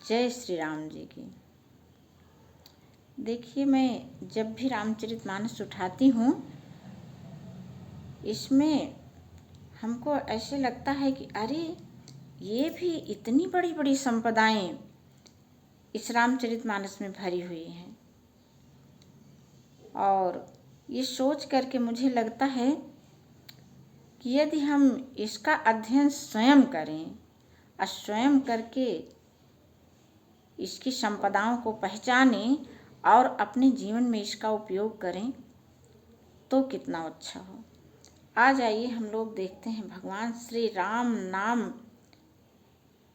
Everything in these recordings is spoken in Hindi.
जय श्री राम जी की। देखिए, मैं जब भी रामचरितमानस उठाती हूँ, इसमें हमको ऐसे लगता है कि अरे ये भी इतनी बड़ी बड़ी संपदाएं इस रामचरितमानस में भरी हुई हैं। और ये सोच करके मुझे लगता है कि यदि हम इसका अध्ययन स्वयं करें और स्वयं करके इसकी संपदाओं को पहचानें और अपने जीवन में इसका उपयोग करें तो कितना अच्छा हो। आज आइए हम लोग देखते हैं भगवान श्री राम नाम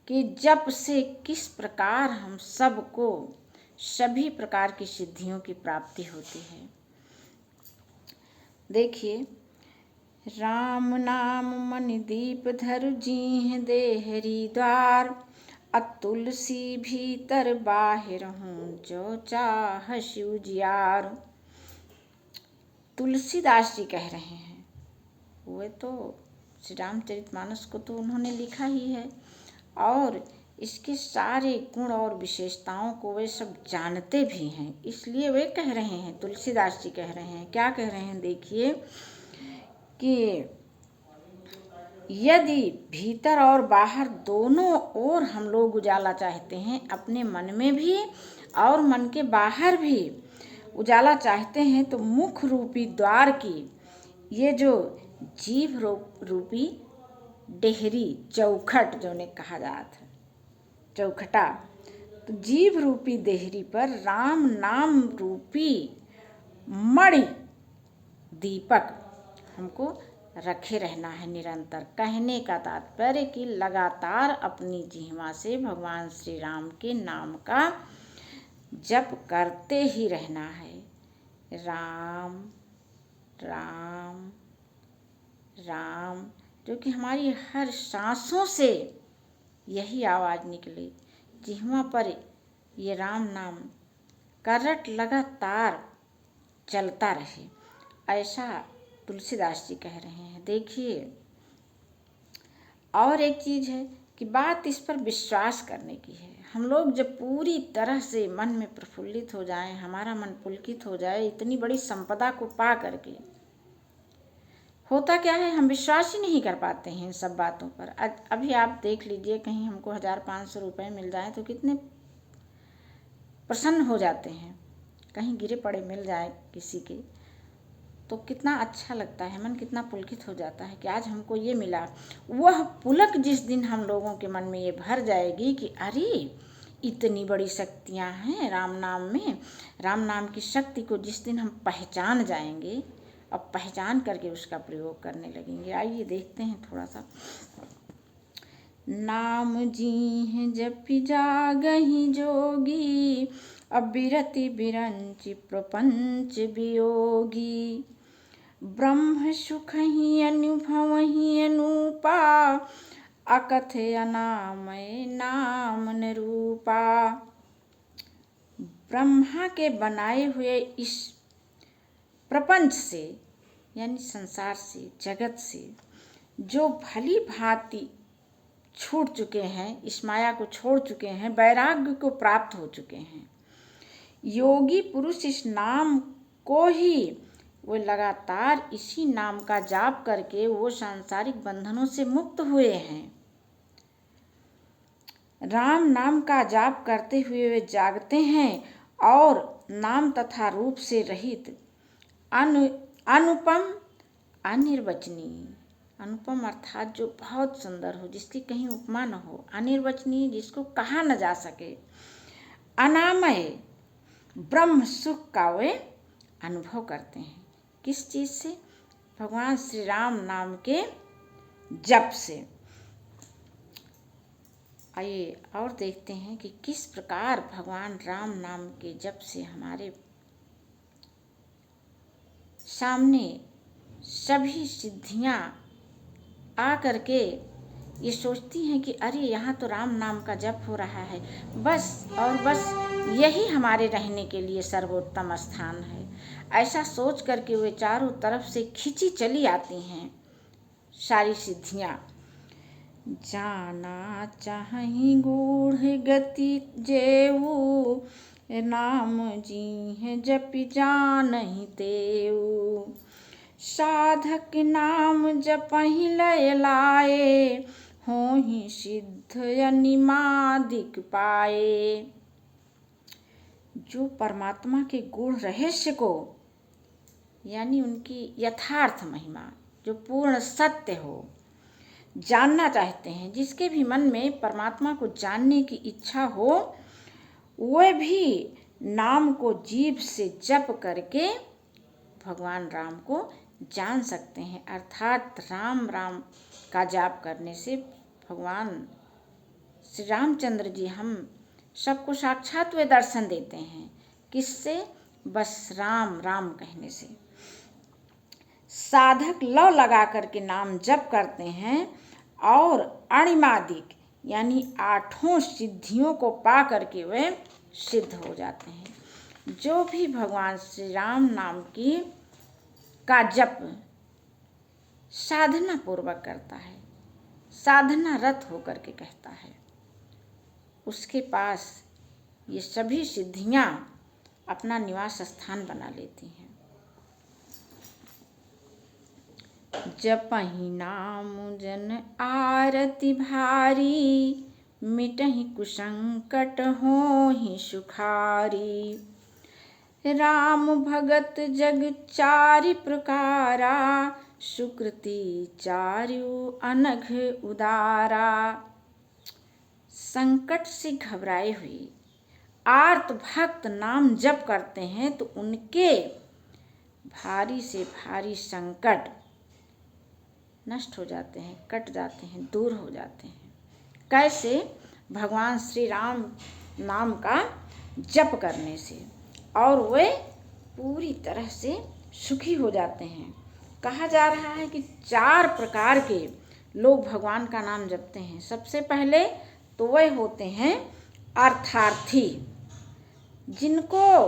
के जप से किस प्रकार हम सबको सभी प्रकार की सिद्धियों की प्राप्ति होती है। देखिए, राम नाम मनि दीप धरु जीह देहरी द्वार, तुलसी भीतर बाहिर हूँ जो चाह शिव जियार। तुलसीदास जी कह रहे हैं, वे तो श्री रामचरितमानस को तो उन्होंने लिखा ही है और इसके सारे गुण और विशेषताओं को वे सब जानते भी हैं, इसलिए वे कह रहे हैं, तुलसीदास जी कह रहे हैं। क्या कह रहे हैं? देखिए कि यदि भीतर और बाहर दोनों ओर हम लोग उजाला चाहते हैं, अपने मन में भी और मन के बाहर भी उजाला चाहते हैं, तो मुख रूपी द्वार की ये जो जीभ रूपी डेहरी चौखट जो ने कहा जाता है, चौखटा, तो जीभ रूपी देहरी पर राम नाम रूपी मणि दीपक हमको रखे रहना है निरंतर। कहने का तात्पर्य कि लगातार अपनी जिह्वा से भगवान श्री राम के नाम का जप करते ही रहना है। राम राम राम, जो कि हमारी हर सांसों से यही आवाज़ निकले, जिह्वा पर ये राम नाम करट लगातार चलता रहे, ऐसा तुलसीदास जी कह रहे हैं। देखिए, और एक चीज़ है कि बात इस पर विश्वास करने की है। हम लोग जब पूरी तरह से मन में प्रफुल्लित हो जाएं, हमारा मन पुलकित हो जाए इतनी बड़ी संपदा को पा करके, होता क्या है, हम विश्वास ही नहीं कर पाते हैं इन सब बातों पर। अभी आप देख लीजिए, कहीं हमको 1500 रुपये मिल जाए तो कितने प्रसन्न हो जाते हैं। कहीं गिरे पड़े मिल जाए किसी के तो कितना अच्छा लगता है, मन कितना पुलकित हो जाता है कि आज हमको ये मिला। वह पुलक जिस दिन हम लोगों के मन में ये भर जाएगी कि अरे इतनी बड़ी शक्तियाँ हैं राम नाम में, राम नाम की शक्ति को जिस दिन हम पहचान जाएंगे और पहचान करके उसका प्रयोग करने लगेंगे। आइए देखते हैं थोड़ा सा। नाम जीह जपि जागहि जोगी, अबिरति बिरंचि प्रपंच वियोगी। ब्रह्म सुख ही अनुभव ही अनूपा, अकथय अनामय नाम निरूपा। ब्रह्मा के बनाए हुए इस प्रपंच से यानी संसार से, जगत से जो भली भांति छूट चुके हैं, इस माया को छोड़ चुके हैं, वैराग्य को प्राप्त हो चुके हैं, योगी पुरुष इस नाम को ही वो लगातार इसी नाम का जाप करके वो सांसारिक बंधनों से मुक्त हुए हैं। राम नाम का जाप करते हुए वे जागते हैं और नाम तथा रूप से रहित अनुपम अनिर्वचनीय, अनुपम अर्थात जो बहुत सुंदर हो, जिसकी कहीं उपमा न हो, अनिर्वचनीय जिसको कहा न जा सके, अनामय ब्रह्म सुख का वे अनुभव करते हैं। किस चीज़ से? भगवान श्री राम नाम के जप से। आइए और देखते हैं कि किस प्रकार भगवान राम नाम के जप से हमारे सामने सभी सिद्धियां आ करके ये सोचती हैं कि अरे यहाँ तो राम नाम का जप हो रहा है, बस और बस यही हमारे रहने के लिए सर्वोत्तम स्थान है। ऐसा सोच करके वे चारों तरफ से खिंची चली आती हैं सारी सिद्धियाँ। जाना चाहि गूढ़ गति जेऊ, नाम जीह जपि जानहि तेऊ। साधक नाम जपहि लय लाए, होहि सिद्ध अनिमादिक पाए। जो परमात्मा के गूढ़ रहस्य को, यानी उनकी यथार्थ महिमा, जो पूर्ण सत्य हो, जानना चाहते हैं, जिसके भी मन में परमात्मा को जानने की इच्छा हो, वह भी नाम को जीभ से जप करके भगवान राम को जान सकते हैं। अर्थात राम राम का जाप करने से भगवान श्री रामचंद्र जी हम सबको साक्षात वे दर्शन देते हैं। किससे? बस राम राम कहने से। साधक लौ लगा करके नाम जप करते हैं और अणिमादिक यानी 8 सिद्धियों को पा करके वे सिद्ध हो जाते हैं। जो भी भगवान श्री राम नाम की का जप साधना पूर्वक करता है, साधना रत होकर के कहता है, उसके पास ये सभी सिद्धियां अपना निवास स्थान बना लेती हैं। जपहि नाम जन आरती भारी, मिटहि कुसंकट होहि सुखारी। राम भगत जग 4 प्रकारा, सुकृति 4 अनघ उदारा। संकट से घबराए हुए आर्त भक्त नाम जप करते हैं तो उनके भारी से भारी संकट नष्ट हो जाते हैं, कट जाते हैं, दूर हो जाते हैं। कैसे? भगवान श्री राम नाम का जप करने से, और वे पूरी तरह से सुखी हो जाते हैं। कहा जा रहा है कि 4 प्रकार के लोग भगवान का नाम जपते हैं। सबसे पहले तो वे होते हैं अर्थार्थी, जिनको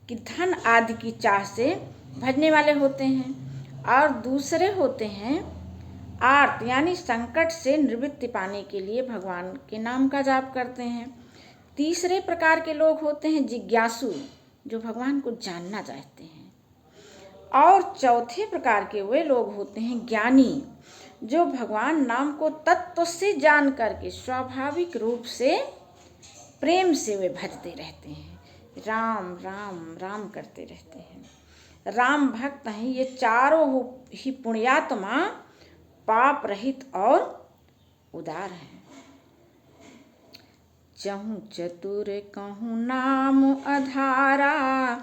कि धन आदि की चाह से भजने वाले होते हैं। और दूसरे होते हैं आर्त, यानी संकट से निवृत्ति पाने के लिए भगवान के नाम का जाप करते हैं। तीसरे प्रकार के लोग होते हैं जिज्ञासु, जो भगवान को जानना चाहते हैं। और चौथे प्रकार के वे लोग होते हैं ज्ञानी, जो भगवान नाम को तत्व से जान करके स्वाभाविक रूप से प्रेम से वे भजते रहते हैं, राम राम राम करते रहते हैं। राम भक्त हैं ये चारों ही पुण्यात्मा, पाप रहित और उदार हैं। चहु चतुर कहूँ नाम अधारा,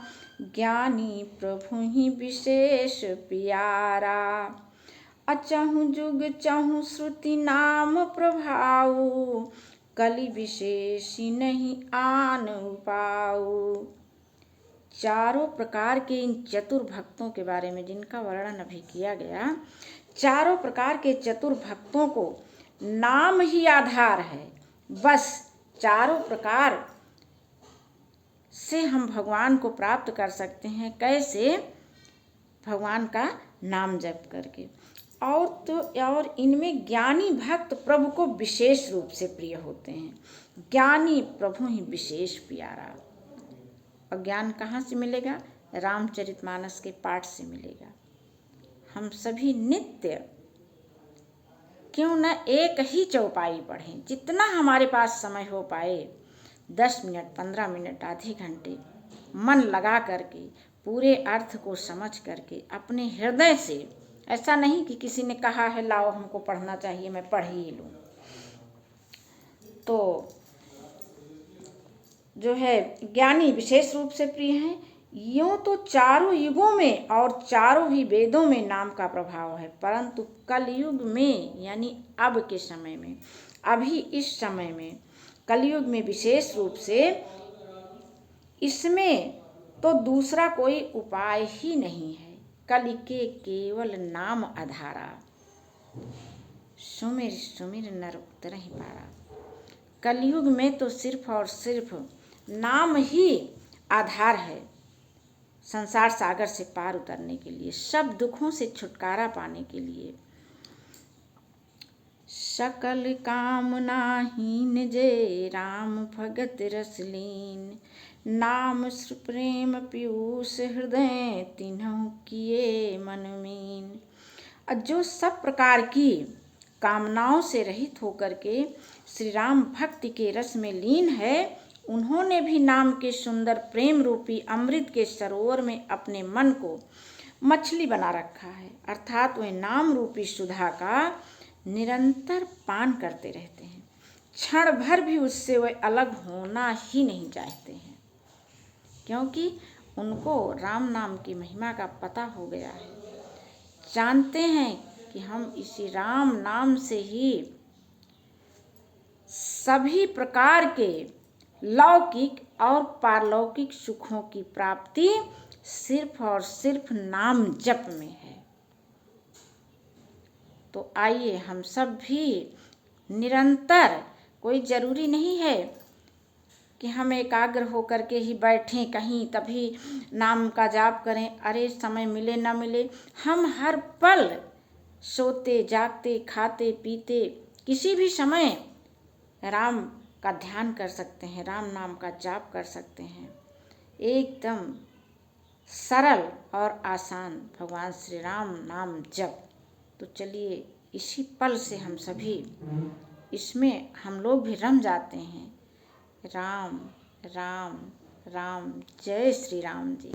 ज्ञानी प्रभु ही विशेष प्यारा। अचहु जुग चहु श्रुति नाम प्रभाऊ, कलि विशेषी नहीं आन पाऊ। चारों प्रकार के इन चतुर भक्तों के बारे में जिनका वर्णन अभी किया गया, चारों प्रकार के चतुर भक्तों को नाम ही आधार है। बस चारों प्रकार से हम भगवान को प्राप्त कर सकते हैं। कैसे? भगवान का नाम जप करके। और इनमें ज्ञानी भक्त प्रभु को विशेष रूप से प्रिय होते हैं। ज्ञानी प्रभु ही विशेष प्यारा। और ज्ञान कहाँ से मिलेगा? रामचरितमानस के पाठ से मिलेगा। हम सभी नित्य क्यों न एक ही चौपाई पढ़ें, जितना हमारे पास समय हो पाए, 10 मिनट, 15 मिनट, आधे घंटे मन लगा करके पूरे अर्थ को समझ करके अपने हृदय से, ऐसा नहीं कि किसी ने कहा है लाओ हमको पढ़ना चाहिए मैं पढ़ ही लूँ, तो जो है ज्ञानी विशेष रूप से प्रिय हैं। यूँ तो चारों युगों में और चारों ही वेदों में नाम का प्रभाव है, परंतु कलयुग में यानी अब के समय में, अभी इस समय में कलयुग में विशेष रूप से इसमें तो दूसरा कोई उपाय ही नहीं है। कलि के केवल नाम आधारा, सुमिर सुमिर नर उतरहि पारा। कलयुग में तो सिर्फ और सिर्फ नाम ही आधार है संसार सागर से पार उतरने के लिए, सब दुखों से छुटकारा पाने के लिए। सकल कामनाहीन जे राम भगत रसलीन। नाम प्रेम पीयूष हृदय तिन्हु किए मन मीन। जो सब प्रकार की कामनाओं से रहित होकर के श्री राम भक्ति के रस में लीन है, उन्होंने भी नाम के सुंदर प्रेम रूपी अमृत के सरोवर में अपने मन को मछली बना रखा है, अर्थात वे नाम रूपी सुधा का निरंतर पान करते रहते हैं। क्षण भर भी उससे वे अलग होना ही नहीं चाहते हैं, क्योंकि उनको राम नाम की महिमा का पता हो गया है। जानते हैं कि हम इसी राम नाम से ही सभी प्रकार के लौकिक और पारलौकिक सुखों की प्राप्ति सिर्फ और सिर्फ नाम जप में है। तो आइए हम सब भी निरंतर, कोई जरूरी नहीं है कि हम एकाग्र होकर के ही बैठें कहीं तभी नाम का जाप करें। अरे समय मिले ना मिले, हम हर पल सोते जागते खाते पीते किसी भी समय राम का ध्यान कर सकते हैं, राम नाम का जाप कर सकते हैं। एकदम सरल और आसान भगवान श्री राम नाम जप। तो चलिए इसी पल से हम सभी इसमें हम लोग भी रम जाते हैं। राम राम राम, जय श्री राम जी।